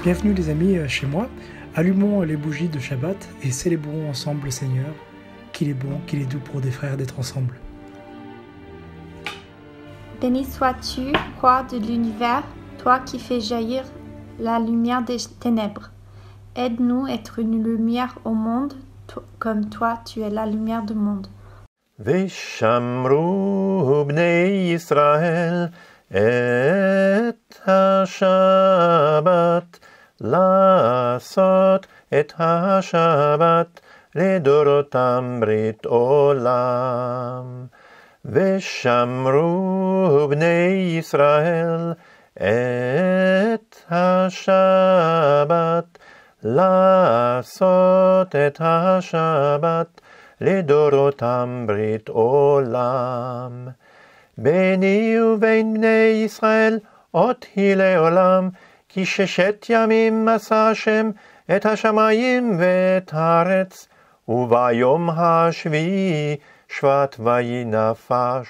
Bienvenue les amis chez moi. Allumons les bougies de Shabbat et célébrons ensemble le Seigneur, qu'il est bon, qu'il est doux pour des frères d'être ensemble. Béni sois-tu, roi de l'univers, toi qui fais jaillir la lumière des ténèbres. Aide-nous à être une lumière au monde, comme toi tu es la lumière du monde. ושמרו בני ישראל את השבת, לעשות את השבת לדורותם ברית עולם. ושמרו בני ישראל את השבת, לעשות את השבת לדורותם ברית עולם. ביני ובין בני ישראל אות היא לעולם, כי 6 ימים עשה השם את השמיים ואת הארץ, וביום השביעי שבט וינפש.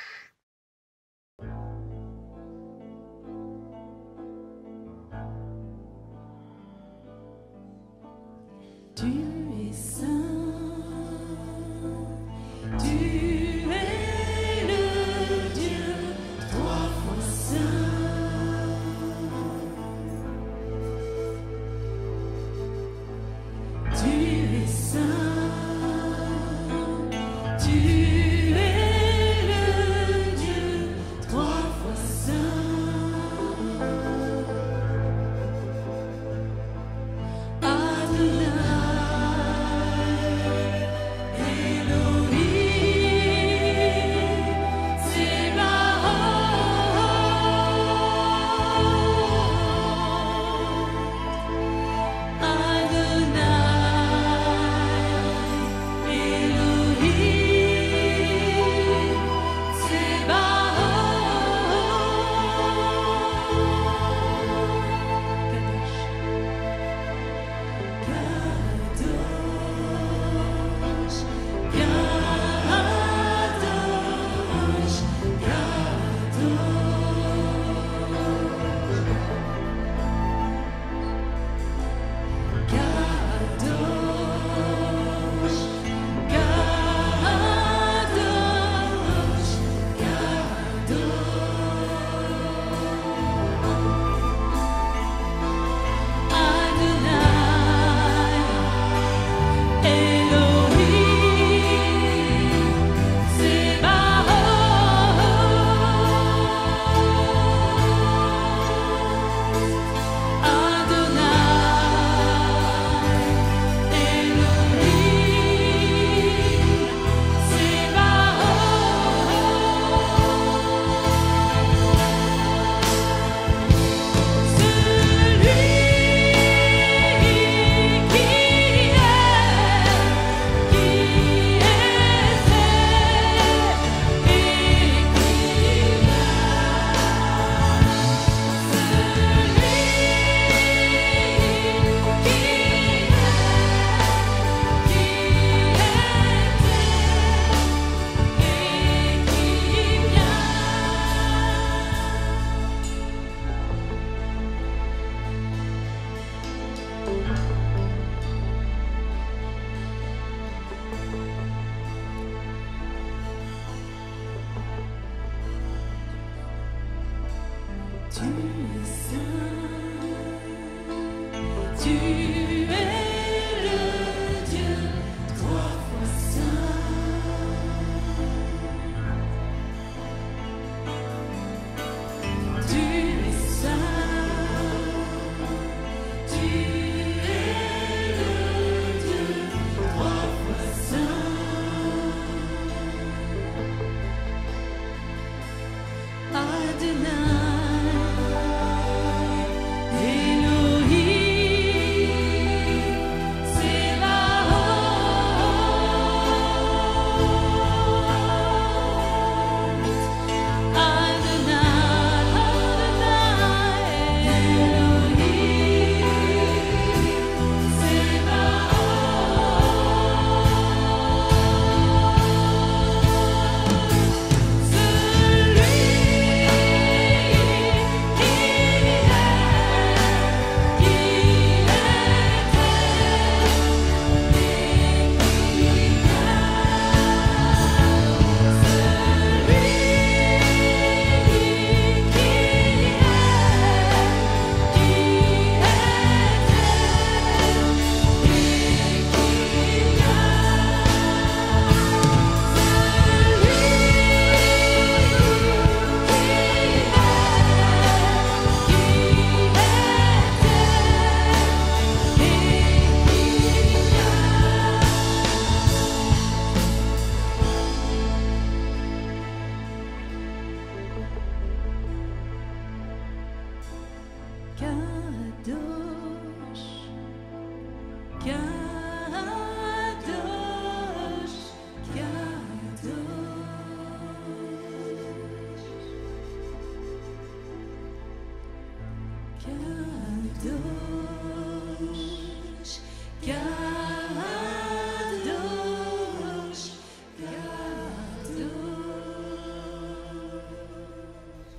Adonai, Elohim.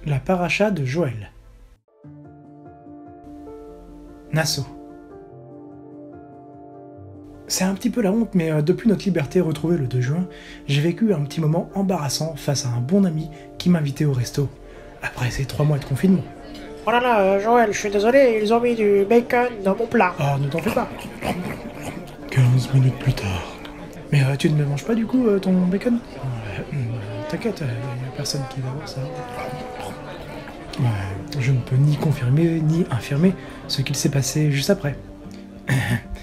La paracha de Joël. Nassau. C'est un petit peu la honte, mais depuis notre liberté retrouvée le 2 juin, j'ai vécu un petit moment embarrassant face à un bon ami qui m'invitait au resto, après ces 3 mois de confinement. Oh là là, Joël, je suis désolé, ils ont mis du bacon dans mon plat. Ah, ne t'en fais pas. 15 minutes plus tard. Mais tu ne me manges pas du coup ton bacon? T'inquiète, il n'y a personne qui va voir ça. Je ne peux ni confirmer ni infirmer ce qu'il s'est passé juste après.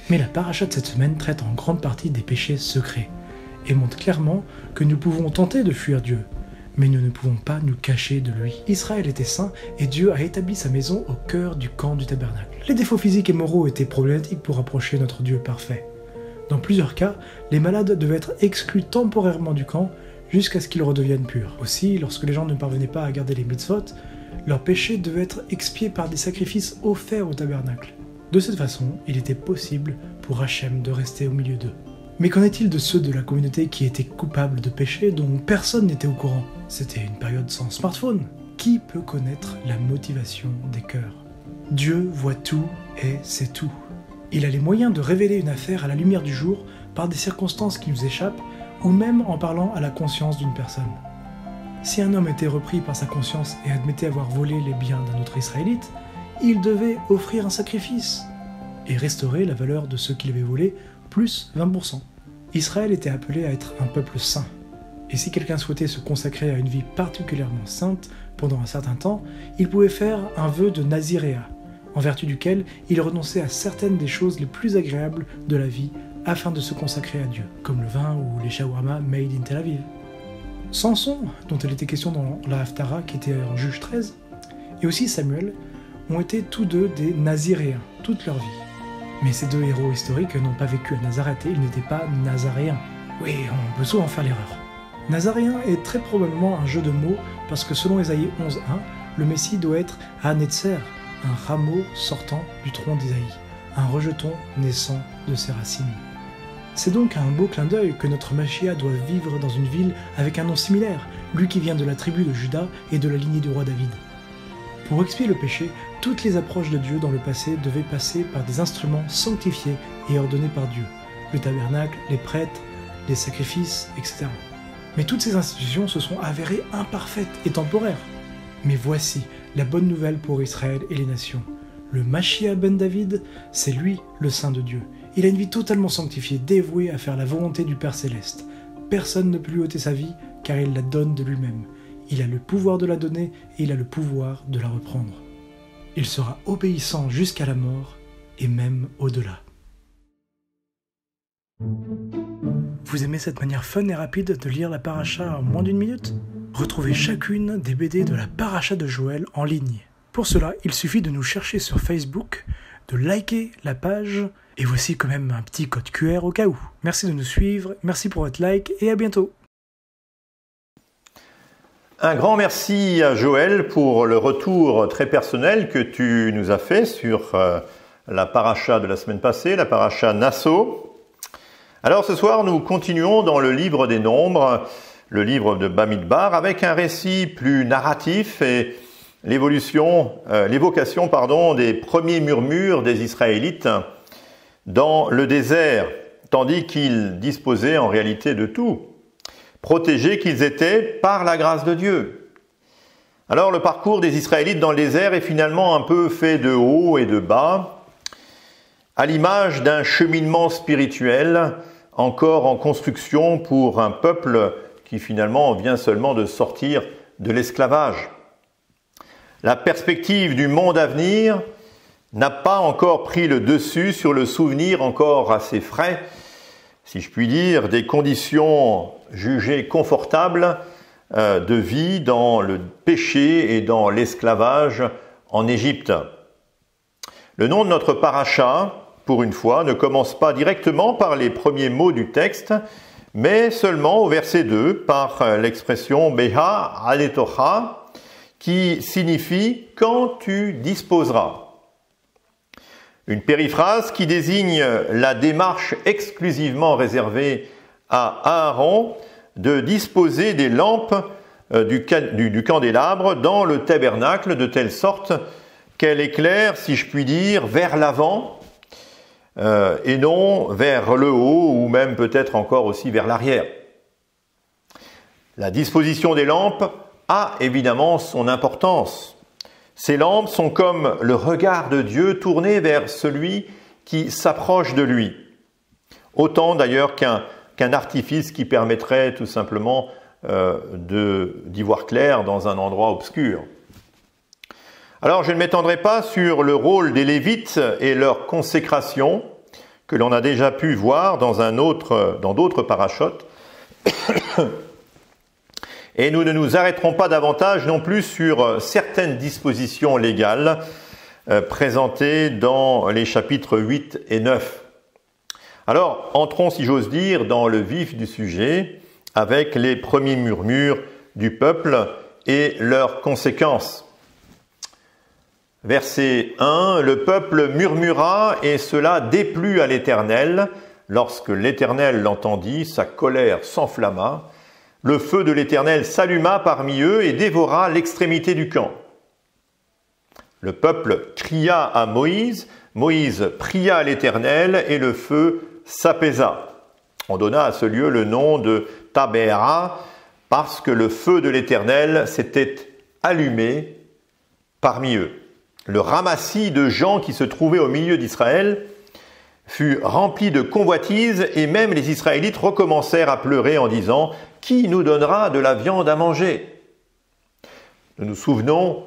Mais la paracha de cette semaine traite en grande partie des péchés secrets et montre clairement que nous pouvons tenter de fuir Dieu, mais nous ne pouvons pas nous cacher de lui. Israël était saint et Dieu a établi sa maison au cœur du camp du tabernacle. Les défauts physiques et moraux étaient problématiques pour approcher notre Dieu parfait. Dans plusieurs cas, les malades devaient être exclus temporairement du camp jusqu'à ce qu'ils redeviennent purs. Aussi, lorsque les gens ne parvenaient pas à garder les mitzvot, leurs péchés devaient être expiés par des sacrifices offerts au tabernacle. De cette façon, il était possible pour Hachem de rester au milieu d'eux. Mais qu'en est-il de ceux de la communauté qui étaient coupables de péchés dont personne n'était au courant? C'était une période sans smartphone. Qui peut connaître la motivation des cœurs? Dieu voit tout et sait tout. Il a les moyens de révéler une affaire à la lumière du jour par des circonstances qui nous échappent ou même en parlant à la conscience d'une personne. Si un homme était repris par sa conscience et admettait avoir volé les biens d'un autre Israélite, il devait offrir un sacrifice et restaurer la valeur de ce qu'il avait volé, plus 20%. Israël était appelé à être un peuple saint. Et si quelqu'un souhaitait se consacrer à une vie particulièrement sainte pendant un certain temps, il pouvait faire un vœu de naziréa, en vertu duquel il renonçait à certaines des choses les plus agréables de la vie afin de se consacrer à Dieu, comme le vin ou les shawarma made in Tel Aviv. Samson, dont il était question dans la Haftara qui était en Juge 13, et aussi Samuel, ont été tous deux des naziréens toute leur vie. Mais ces deux héros historiques n'ont pas vécu à Nazareth et ils n'étaient pas nazaréens. Oui, on peut souvent faire l'erreur. Nazaréen est très probablement un jeu de mots parce que selon Ésaïe 11.1, le Messie doit être Hanetzer, un rameau sortant du tronc d'Ésaïe, un rejeton naissant de ses racines. C'est donc un beau clin d'œil que notre Machia doit vivre dans une ville avec un nom similaire, lui qui vient de la tribu de Juda et de la lignée du roi David. Pour expier le péché, toutes les approches de Dieu dans le passé devaient passer par des instruments sanctifiés et ordonnés par Dieu, le tabernacle, les prêtres, les sacrifices, etc. Mais toutes ces institutions se sont avérées imparfaites et temporaires. Mais voici la bonne nouvelle pour Israël et les nations. Le Machia ben David, c'est lui le Saint de Dieu. Il a une vie totalement sanctifiée, dévouée à faire la volonté du Père Céleste. Personne ne peut lui ôter sa vie, car il la donne de lui-même. Il a le pouvoir de la donner et il a le pouvoir de la reprendre. Il sera obéissant jusqu'à la mort et même au-delà. Vous aimez cette manière fun et rapide de lire la paracha en moins d'1 minute? Retrouvez chacune des BD de la paracha de Joël en ligne. Pour cela, il suffit de nous chercher sur Facebook, de liker la page, et voici quand même un petit code QR au cas où. Merci de nous suivre, merci pour votre like et à bientôt. Un grand merci à Joël pour le retour très personnel que tu nous as fait sur la paracha de la semaine passée, la paracha Nassau. Alors ce soir, nous continuons dans le livre des Nombres, le livre de Bamidbar, avec un récit plus narratif et l'évocation des premiers murmures des Israélites dans le désert, tandis qu'ils disposaient en réalité de tout, protégés qu'ils étaient par la grâce de Dieu. Alors le parcours des Israélites dans le désert est finalement un peu fait de haut et de bas, à l'image d'un cheminement spirituel encore en construction pour un peuple qui finalement vient seulement de sortir de l'esclavage. La perspective du monde à venir n'a pas encore pris le dessus sur le souvenir encore assez frais, si je puis dire, des conditions jugées confortables de vie dans le péché et dans l'esclavage en Égypte. Le nom de notre paracha, pour une fois, ne commence pas directement par les premiers mots du texte, mais seulement au verset 2 par l'expression « Beha aletocha » qui signifie « quand tu disposeras ». Une périphrase qui désigne la démarche exclusivement réservée à Aaron de disposer des lampes du candélabre dans le tabernacle de telle sorte qu'elle éclaire, si je puis dire, vers l'avant et non vers le haut ou même peut-être encore aussi vers l'arrière. La disposition des lampes a évidemment son importance. Ces lampes sont comme le regard de Dieu tourné vers celui qui s'approche de lui. Autant d'ailleurs qu'un artifice qui permettrait tout simplement d'y voir clair dans un endroit obscur. Alors je ne m'étendrai pas sur le rôle des Lévites et leur consécration, que l'on a déjà pu voir dans d'autres parashotes. Et nous ne nous arrêterons pas davantage non plus sur certaines dispositions légales présentées dans les chapitres 8 et 9. Alors, entrons, si j'ose dire, dans le vif du sujet, avec les premiers murmures du peuple et leurs conséquences. Verset 1, « Le peuple murmura, et cela déplut à l'Éternel. Lorsque l'Éternel l'entendit, sa colère s'enflamma. Le feu de l'Éternel s'alluma parmi eux et dévora l'extrémité du camp. Le peuple cria à Moïse, Moïse pria à l'Éternel, et le feu s'apaisa. » On donna à ce lieu le nom de Tabéra, parce que le feu de l'Éternel s'était allumé parmi eux. Le ramassis de gens qui se trouvaient au milieu d'Israël fut rempli de convoitises, et même les Israélites recommencèrent à pleurer en disant « Qui nous donnera de la viande à manger ?» Nous nous souvenons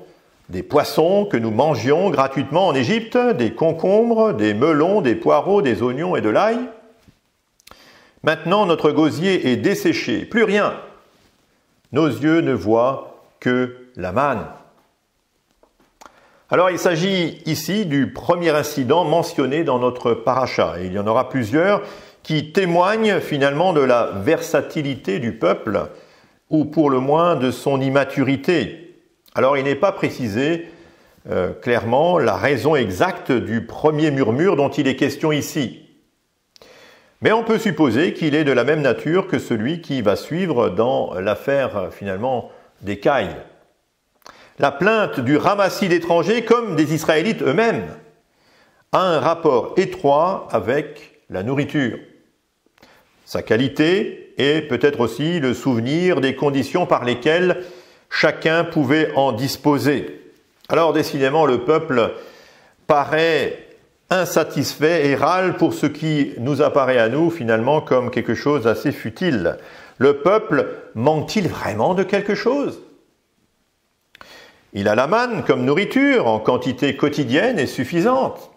des poissons que nous mangions gratuitement en Égypte, des concombres, des melons, des poireaux, des oignons et de l'ail. Maintenant, notre gosier est desséché, plus rien. Nos yeux ne voient que la manne. Alors, il s'agit ici du premier incident mentionné dans notre paracha. Et il y en aura plusieurs qui témoignent finalement de la versatilité du peuple, ou pour le moins de son immaturité. Alors, il n'est pas précisé clairement la raison exacte du premier murmure dont il est question ici. Mais on peut supposer qu'il est de la même nature que celui qui va suivre dans l'affaire finalement des Cailles. La plainte du ramassis d'étrangers, comme des Israélites eux-mêmes, a un rapport étroit avec la nourriture. Sa qualité et peut-être aussi le souvenir des conditions par lesquelles chacun pouvait en disposer. Alors décidément, le peuple paraît insatisfait et râle pour ce qui nous apparaît à nous finalement comme quelque chose d'assez futile. Le peuple manque-t-il vraiment de quelque chose ? Il a la manne comme nourriture en quantité quotidienne et suffisante.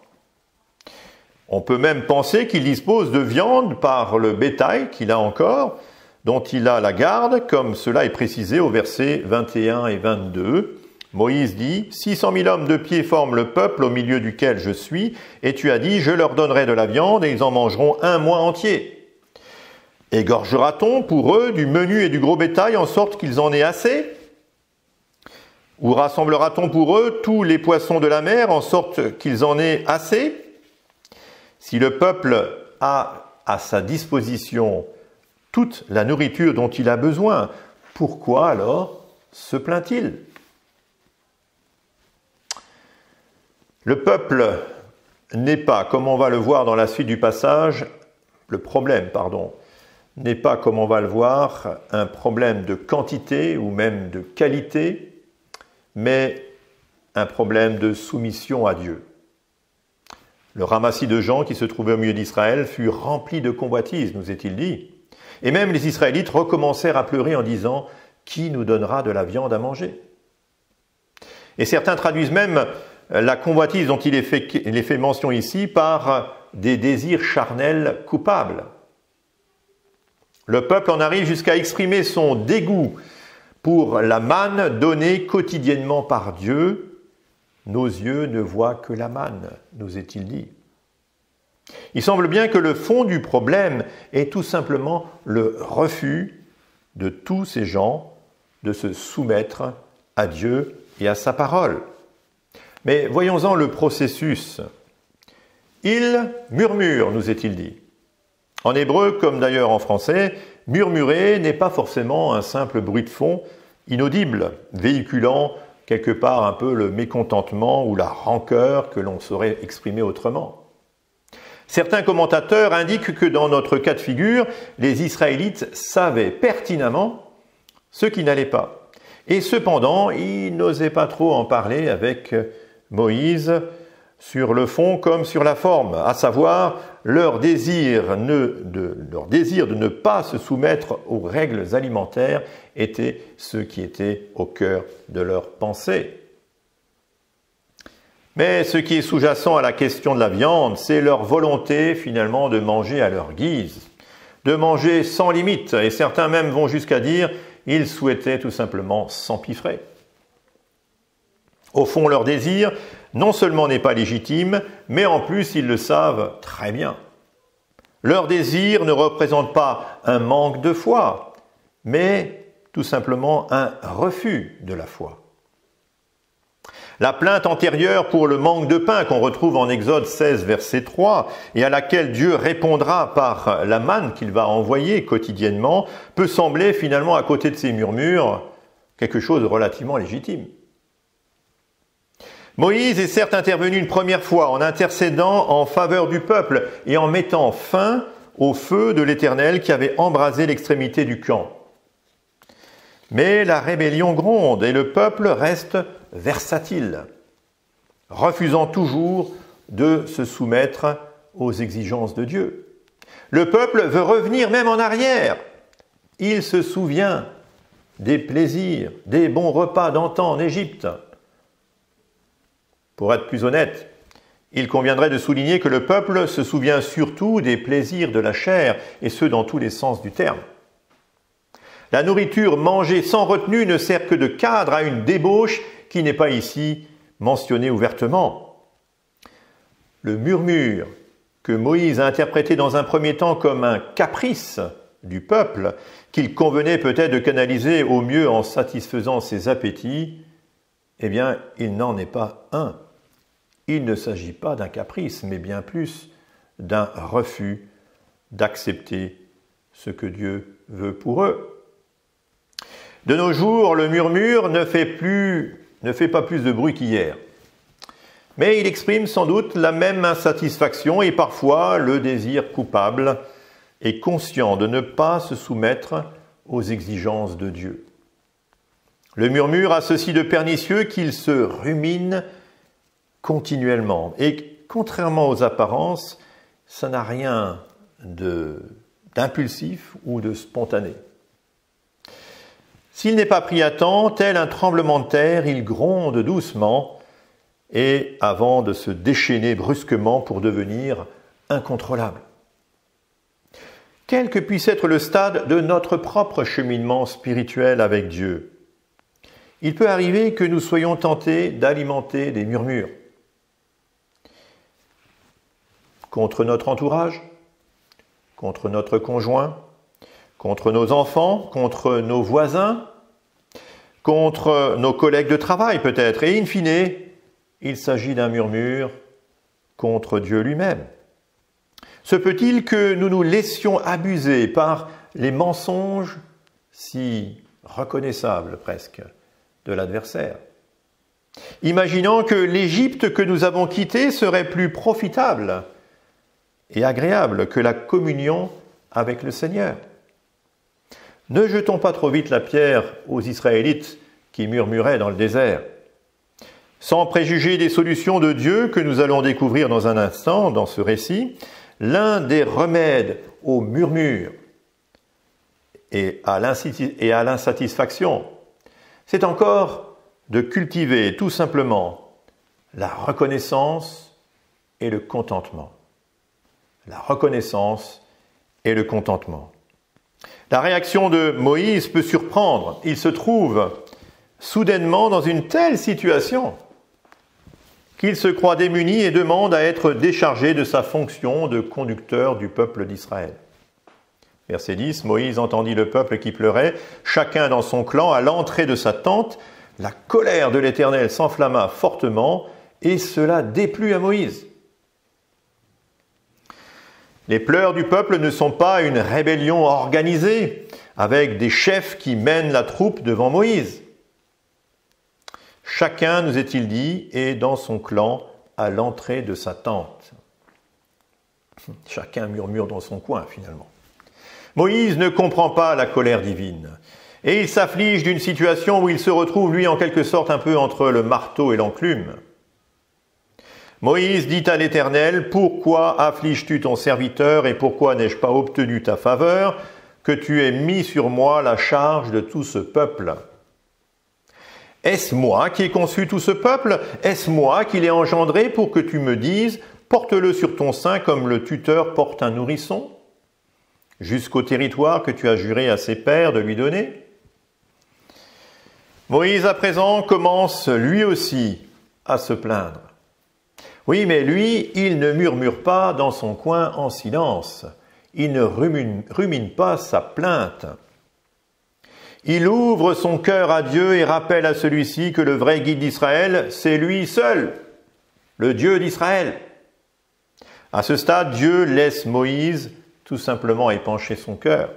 On peut même penser qu'il dispose de viande par le bétail qu'il a encore, dont il a la garde, comme cela est précisé au verset 21 et 22. Moïse dit « 600 000 hommes de pied forment le peuple au milieu duquel je suis, et tu as dit « Je leur donnerai de la viande, et ils en mangeront un mois entier. » Égorgera-t-on pour eux du menu et du gros bétail en sorte qu'ils en aient assez ? Ou rassemblera-t-on pour eux tous les poissons de la mer en sorte qu'ils en aient assez ? Si le peuple a à sa disposition toute la nourriture dont il a besoin, pourquoi alors se plaint-il ? Le peuple n'est pas, comme on va le voir dans la suite du passage, le problème, n'est pas, comme on va le voir, un problème de quantité ou même de qualité, mais un problème de soumission à Dieu. Le ramassis de gens qui se trouvaient au milieu d'Israël fut rempli de convoitises, nous est-il dit. Et même les Israélites recommencèrent à pleurer en disant « Qui nous donnera de la viande à manger ?» Et certains traduisent même la convoitise dont il est fait mention ici par des désirs charnels coupables. Le peuple en arrive jusqu'à exprimer son dégoût pour la manne donnée quotidiennement par Dieu. Nos yeux ne voient que la manne, nous est-il dit. Il semble bien que le fond du problème est tout simplement le refus de tous ces gens de se soumettre à Dieu et à sa parole. Mais voyons-en le processus. Il murmure, nous est-il dit. En hébreu, comme d'ailleurs en français, murmurer n'est pas forcément un simple bruit de fond inaudible, véhiculant quelque part un peu le mécontentement ou la rancœur que l'on saurait exprimer autrement. Certains commentateurs indiquent que dans notre cas de figure, les Israélites savaient pertinemment ce qui n'allait pas. Et cependant, ils n'osaient pas trop en parler avec Moïse sur le fond comme sur la forme, à savoir leur désir de ne pas se soumettre aux règles alimentaires était ce qui était au cœur de leur pensée. Mais ce qui est sous-jacent à la question de la viande, c'est leur volonté finalement de manger à leur guise, de manger sans limite, et certains même vont jusqu'à dire qu'ils souhaitaient tout simplement s'empiffrer. Au fond, leur désir non seulement n'est pas légitime, mais en plus ils le savent très bien. Leur désir ne représente pas un manque de foi, mais tout simplement un refus de la foi. La plainte antérieure pour le manque de pain qu'on retrouve en Exode 16, verset 3, et à laquelle Dieu répondra par la manne qu'il va envoyer quotidiennement, peut sembler finalement à côté de ces murmures quelque chose de relativement légitime. Moïse est certes intervenu une première fois en intercédant en faveur du peuple et en mettant fin au feu de l'Éternel qui avait embrasé l'extrémité du camp. Mais la rébellion gronde et le peuple reste versatile, refusant toujours de se soumettre aux exigences de Dieu. Le peuple veut revenir même en arrière. Il se souvient des plaisirs, des bons repas d'antan en Égypte. Pour être plus honnête, il conviendrait de souligner que le peuple se souvient surtout des plaisirs de la chair, et ce dans tous les sens du terme. La nourriture mangée sans retenue ne sert que de cadre à une débauche qui n'est pas ici mentionnée ouvertement. Le murmure que Moïse a interprété dans un premier temps comme un caprice du peuple, qu'il convenait peut-être de canaliser au mieux en satisfaisant ses appétits, eh bien, il n'en est pas un. Il ne s'agit pas d'un caprice, mais bien plus d'un refus d'accepter ce que Dieu veut pour eux. De nos jours, le murmure ne fait pas plus de bruit qu'hier. Mais il exprime sans doute la même insatisfaction et parfois le désir coupable et conscient de ne pas se soumettre aux exigences de Dieu. Le murmure a ceci de pernicieux qu'il se rumine continuellement. Et contrairement aux apparences, ça n'a rien d'impulsif ou de spontané. S'il n'est pas pris à temps, tel un tremblement de terre, il gronde doucement et avant de se déchaîner brusquement pour devenir incontrôlable. Quel que puisse être le stade de notre propre cheminement spirituel avec Dieu, il peut arriver que nous soyons tentés d'alimenter des murmures contre notre entourage, contre notre conjoint, contre nos enfants, contre nos voisins, contre nos collègues de travail peut-être, et in fine, il s'agit d'un murmure contre Dieu lui-même. Se peut-il que nous nous laissions abuser par les mensonges si reconnaissables presque de l'adversaire, imaginant que l'Égypte que nous avons quittée serait plus profitable et agréable que la communion avec le Seigneur. Ne jetons pas trop vite la pierre aux Israélites qui murmuraient dans le désert. Sans préjuger des solutions de Dieu que nous allons découvrir dans un instant dans ce récit, l'un des remèdes au murmure et à l'insatisfaction, c'est encore de cultiver tout simplement la reconnaissance et le contentement. La reconnaissance et le contentement. La réaction de Moïse peut surprendre. Il se trouve soudainement dans une telle situation qu'il se croit démuni et demande à être déchargé de sa fonction de conducteur du peuple d'Israël. Verset 10, Moïse entendit le peuple qui pleurait, chacun dans son clan, à l'entrée de sa tente. La colère de l'Éternel s'enflamma fortement et cela déplut à Moïse. Les pleurs du peuple ne sont pas une rébellion organisée, avec des chefs qui mènent la troupe devant Moïse. Chacun, nous est-il dit, est dans son clan à l'entrée de sa tente. Chacun murmure dans son coin, finalement. Moïse ne comprend pas la colère divine. Et il s'afflige d'une situation où il se retrouve, lui, en quelque sorte, un peu entre le marteau et l'enclume. Moïse dit à l'Éternel, « Pourquoi affliges-tu ton serviteur et pourquoi n'ai-je pas obtenu ta faveur, que tu aies mis sur moi la charge de tout ce peuple ? Est-ce moi qui ai conçu tout ce peuple? Est-ce moi qui l'ai engendré pour que tu me dises, porte-le sur ton sein comme le tuteur porte un nourrisson, jusqu'au territoire que tu as juré à ses pères de lui donner ?» Moïse, à présent, commence lui aussi à se plaindre. Oui, mais lui, il ne murmure pas dans son coin en silence. Il ne rumine pas sa plainte. Il ouvre son cœur à Dieu et rappelle à celui-ci que le vrai guide d'Israël, c'est lui seul, le Dieu d'Israël. À ce stade, Dieu laisse Moïse tout simplement épancher son cœur.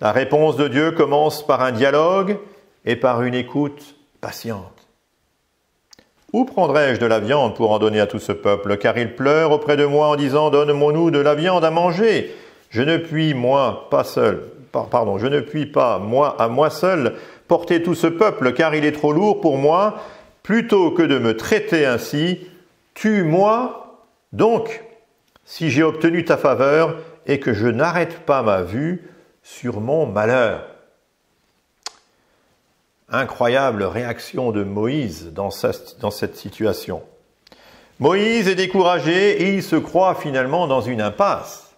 La réponse de Dieu commence par un dialogue et par une écoute patiente. « Où prendrai-je de la viande pour en donner à tout ce peuple? Car il pleure auprès de moi en disant, donne-moi-nous de la viande à manger. Je ne puis pas, moi, à moi seul, porter tout ce peuple, car il est trop lourd pour moi. Plutôt que de me traiter ainsi, tue-moi donc, si j'ai obtenu ta faveur et que je n'arrête pas ma vue sur mon malheur. » Incroyable réaction de Moïse dans cette situation. Moïse est découragé et il se croit finalement dans une impasse.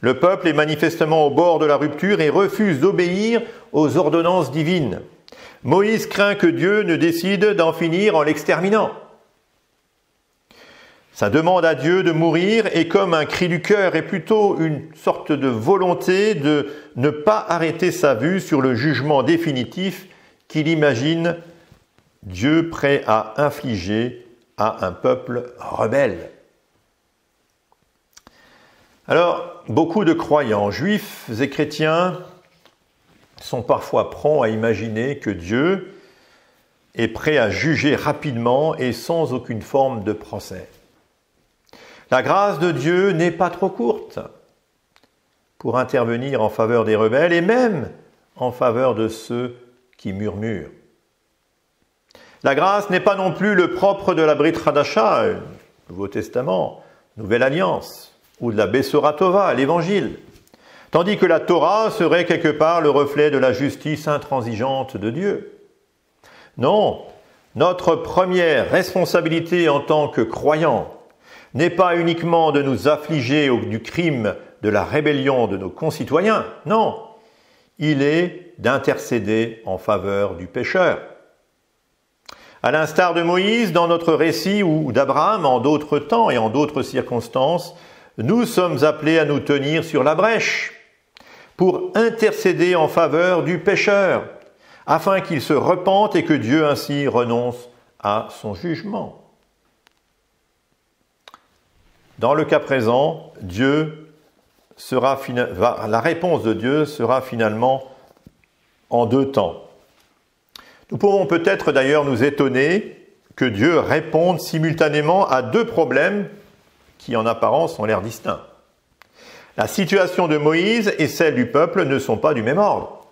Le peuple est manifestement au bord de la rupture et refuse d'obéir aux ordonnances divines. Moïse craint que Dieu ne décide d'en finir en l'exterminant. Sa demande à Dieu de mourir est comme un cri du cœur et plutôt une sorte de volonté de ne pas arrêter sa vue sur le jugement définitif qu'il imagine Dieu prêt à infliger à un peuple rebelle. Alors, beaucoup de croyants, juifs et chrétiens, sont parfois prompts à imaginer que Dieu est prêt à juger rapidement et sans aucune forme de procès. La grâce de Dieu n'est pas trop courte pour intervenir en faveur des rebelles et même en faveur de ceux qui murmurent. La grâce n'est pas non plus le propre de la Brit Hadasha, Nouveau Testament, Nouvelle Alliance, ou de la Bessora Tova, l'Évangile, tandis que la Torah serait quelque part le reflet de la justice intransigeante de Dieu. Non, notre première responsabilité en tant que croyants n'est pas uniquement de nous affliger du crime de la rébellion de nos concitoyens, non, il est d'intercéder en faveur du pécheur. À l'instar de Moïse, dans notre récit, ou d'Abraham, en d'autres temps et en d'autres circonstances, nous sommes appelés à nous tenir sur la brèche pour intercéder en faveur du pécheur, afin qu'il se repente et que Dieu ainsi renonce à son jugement. Dans le cas présent, la réponse de Dieu sera finalement en deux temps. Nous pouvons peut-être d'ailleurs nous étonner que Dieu réponde simultanément à deux problèmes qui en apparence ont l'air distincts. La situation de Moïse et celle du peuple ne sont pas du même ordre.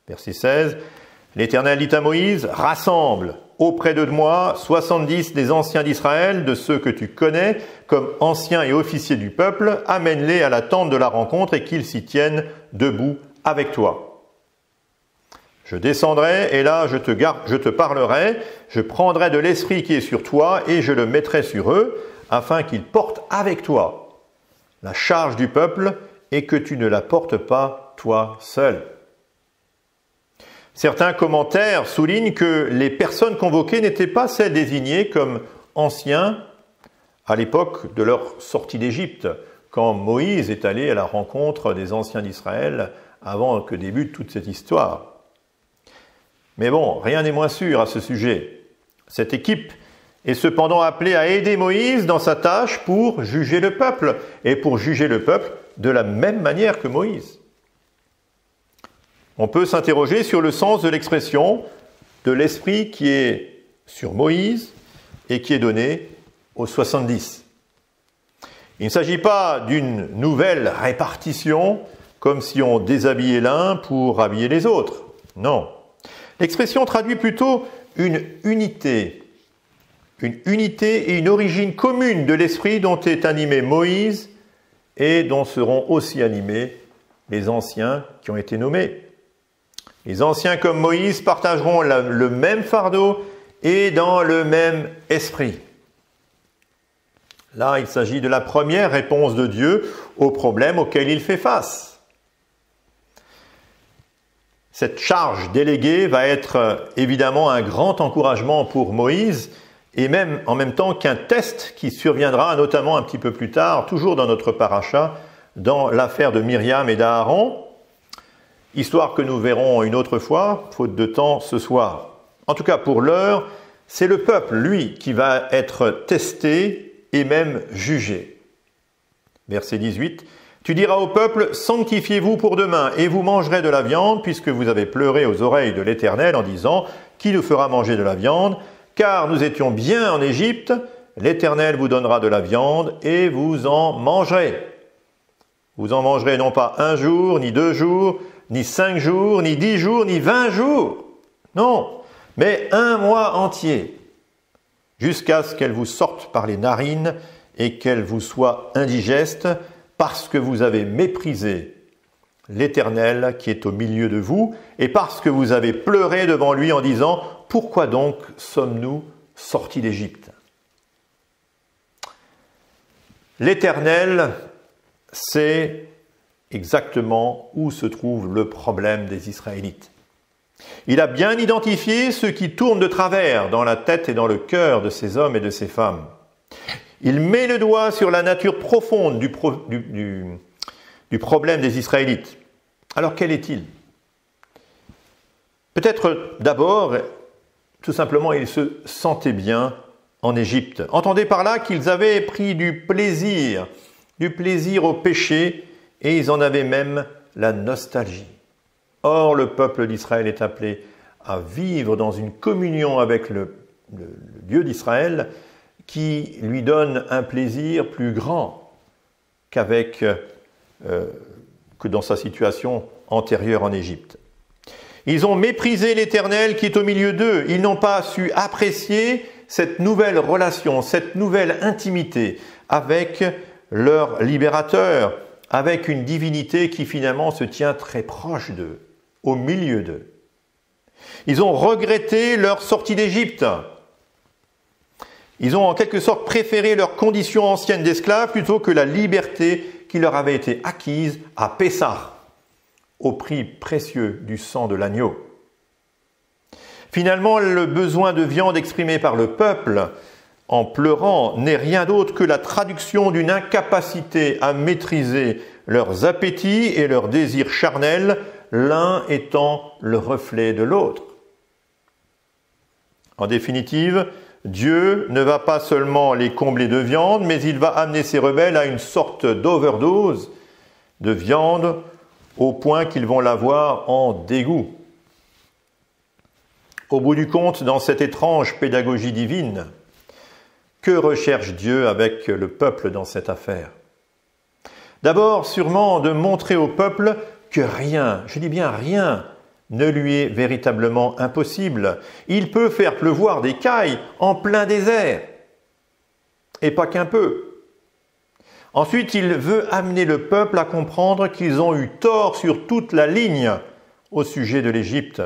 Verset 16, « L'Éternel dit à Moïse, rassemble auprès de moi 70 des anciens d'Israël, de ceux que tu connais, comme anciens et officiers du peuple, amène-les à la tente de la rencontre et qu'ils s'y tiennent debout avec toi. Je descendrai et là je te parlerai, je prendrai de l'esprit qui est sur toi et je le mettrai sur eux, afin qu'ils portent avec toi la charge du peuple et que tu ne la portes pas toi seul. » Certains commentaires soulignent que les personnes convoquées n'étaient pas celles désignées comme anciens à l'époque de leur sortie d'Égypte, quand Moïse est allé à la rencontre des anciens d'Israël avant que débute toute cette histoire. Mais bon, rien n'est moins sûr à ce sujet. Cette équipe est cependant appelé à aider Moïse dans sa tâche pour juger le peuple, et pour juger le peuple de la même manière que Moïse. On peut s'interroger sur le sens de l'expression de l'esprit qui est sur Moïse et qui est donné aux 70. Il ne s'agit pas d'une nouvelle répartition, comme si on déshabillait l'un pour habiller les autres. Non. L'expression traduit plutôt une unité et une origine commune de l'esprit dont est animé Moïse et dont seront aussi animés les anciens qui ont été nommés. Les anciens comme Moïse partageront le même fardeau et dans le même esprit. Là, il s'agit de la première réponse de Dieu au problème auquel il fait face. Cette charge déléguée va être évidemment un grand encouragement pour Moïse et même en même temps qu'un test qui surviendra notamment un petit peu plus tard, toujours dans notre paracha, dans l'affaire de Myriam et d'Aaron, histoire que nous verrons une autre fois, faute de temps ce soir. En tout cas, pour l'heure, c'est le peuple, lui, qui va être testé et même jugé. Verset 18. « Tu diras au peuple, sanctifiez-vous pour demain, et vous mangerez de la viande, puisque vous avez pleuré aux oreilles de l'Éternel en disant, qui nous fera manger de la viande? Car nous étions bien en Égypte, l'Éternel vous donnera de la viande, et vous en mangerez. Vous en mangerez non pas 1 jour, ni 2 jours, ni 5 jours, ni 10 jours, ni 20 jours. Non, mais 1 mois entier, jusqu'à ce qu'elle vous sorte par les narines et qu'elle vous soit indigeste, parce que vous avez méprisé l'Éternel qui est au milieu de vous, et parce que vous avez pleuré devant lui en disant « Pourquoi donc sommes-nous sortis d'Égypte ?» L'Éternel sait exactement où se trouve le problème des Israélites. Il a bien identifié ce qui tourne de travers dans la tête et dans le cœur de ces hommes et de ces femmes. Il met le doigt sur la nature profonde du problème des Israélites. Alors quel est-il? Peut-être d'abord, tout simplement, ils se sentaient bien en Égypte. Entendez par là qu'ils avaient pris du plaisir au péché, et ils en avaient même la nostalgie. Or, le peuple d'Israël est appelé à vivre dans une communion avec le Dieu d'Israël qui lui donne un plaisir plus grand que dans sa situation antérieure en Égypte. Ils ont méprisé l'Éternel qui est au milieu d'eux. Ils n'ont pas su apprécier cette nouvelle relation, cette nouvelle intimité avec leur libérateur, avec une divinité qui finalement se tient très proche d'eux, au milieu d'eux. Ils ont regretté leur sortie d'Égypte. Ils ont en quelque sorte préféré leur condition ancienne d'esclaves plutôt que la liberté qui leur avait été acquise à Pessah, au prix précieux du sang de l'agneau. Finalement, le besoin de viande exprimé par le peuple en pleurant n'est rien d'autre que la traduction d'une incapacité à maîtriser leurs appétits et leurs désirs charnels, l'un étant le reflet de l'autre. En définitive, Dieu ne va pas seulement les combler de viande, mais il va amener ces rebelles à une sorte d'overdose de viande au point qu'ils vont l'avoir en dégoût. Au bout du compte, dans cette étrange pédagogie divine, que recherche Dieu avec le peuple dans cette affaire? D'abord, sûrement, de montrer au peuple que rien, je dis bien rien, ne lui est véritablement impossible. Il peut faire pleuvoir des cailles en plein désert, et pas qu'un peu. Ensuite, il veut amener le peuple à comprendre qu'ils ont eu tort sur toute la ligne au sujet de l'Égypte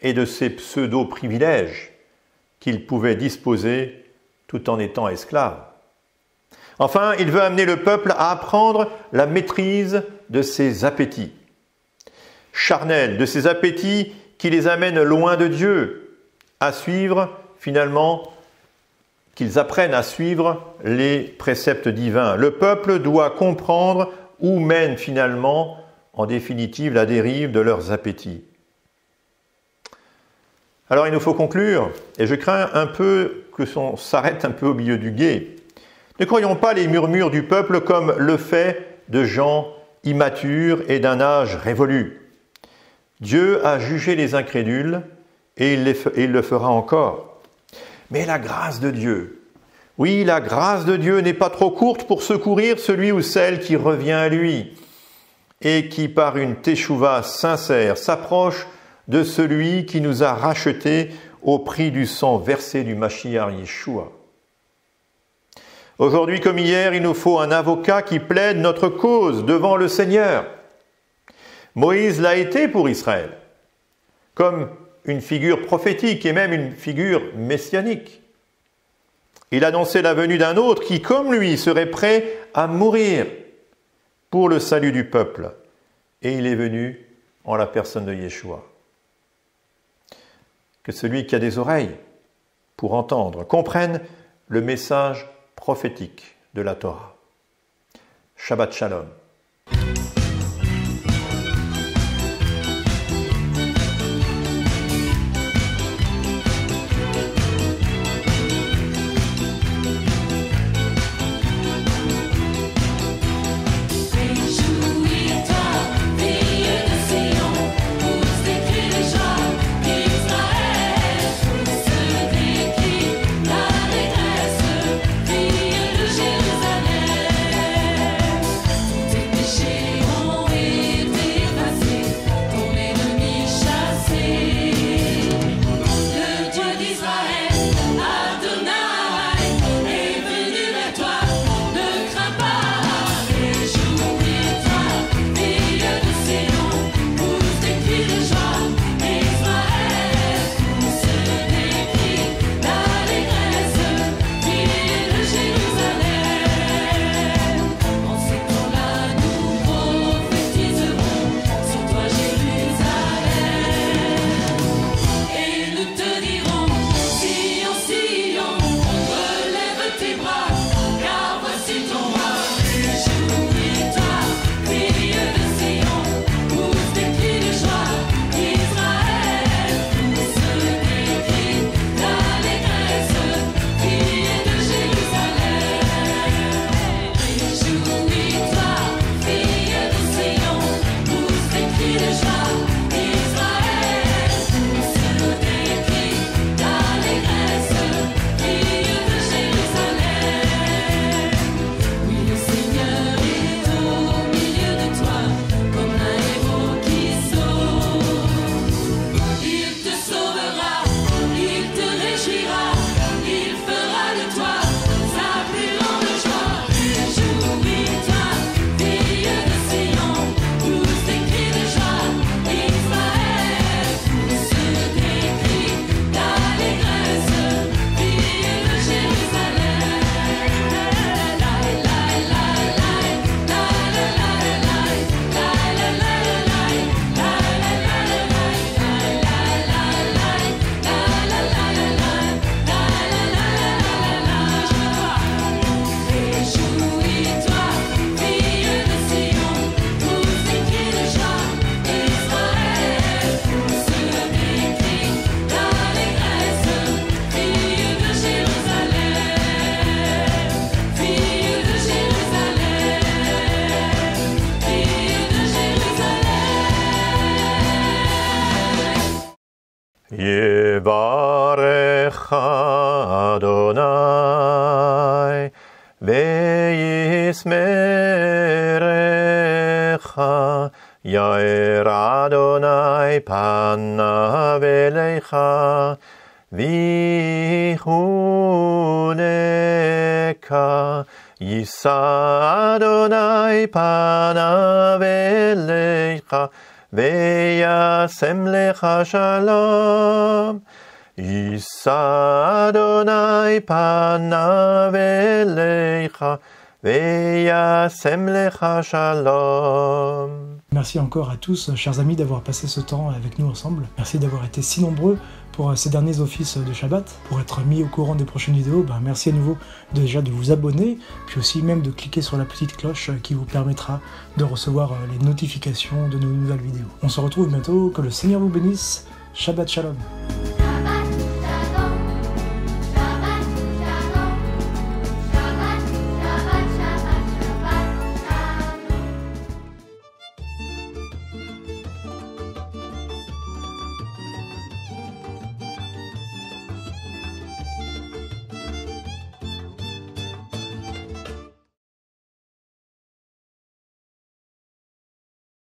et de ses pseudo-privilèges qu'ils pouvaient disposer tout en étant esclaves. Enfin, il veut amener le peuple à apprendre la maîtrise de ses appétits charnels, de ces appétits qui les amènent loin de Dieu, à suivre finalement, qu'ils apprennent à suivre les préceptes divins. Le peuple doit comprendre où mène finalement, en définitive, la dérive de leurs appétits. Alors il nous faut conclure, et je crains un peu que l'on s'arrête un peu au milieu du gué. Ne croyons pas les murmures du peuple comme le fait de gens immatures et d'un âge révolu. Dieu a jugé les incrédules et il le fera encore. Mais la grâce de Dieu, oui, la grâce de Dieu n'est pas trop courte pour secourir celui ou celle qui revient à lui et qui, par une teshuva sincère, s'approche de celui qui nous a rachetés au prix du sang versé du Mashiach Yeshua. Aujourd'hui comme hier, il nous faut un avocat qui plaide notre cause devant le Seigneur. Moïse l'a été pour Israël, comme une figure prophétique et même une figure messianique. Il annonçait la venue d'un autre qui, comme lui, serait prêt à mourir pour le salut du peuple. Et il est venu en la personne de Yeshua. Que celui qui a des oreilles pour entendre comprenne le message prophétique de la Torah. Shabbat Shalom. Yevarech Adonai ve'yismerecha Yair Adonai panav elecha v'chuneka Yisa Adonai panav elecha Ve'yasem lecha shalom. Yisa Adonai panav elecha. Ve'yasem lecha shalom. Merci encore à tous, chers amis, d'avoir passé ce temps avec nous ensemble. Merci d'avoir été si nombreux pour ces derniers offices de Shabbat. Pour être mis au courant des prochaines vidéos, merci à nouveau déjà de vous abonner, puis aussi même de cliquer sur la petite cloche qui vous permettra de recevoir les notifications de nos nouvelles vidéos. On se retrouve bientôt, que le Seigneur vous bénisse. Shabbat Shalom.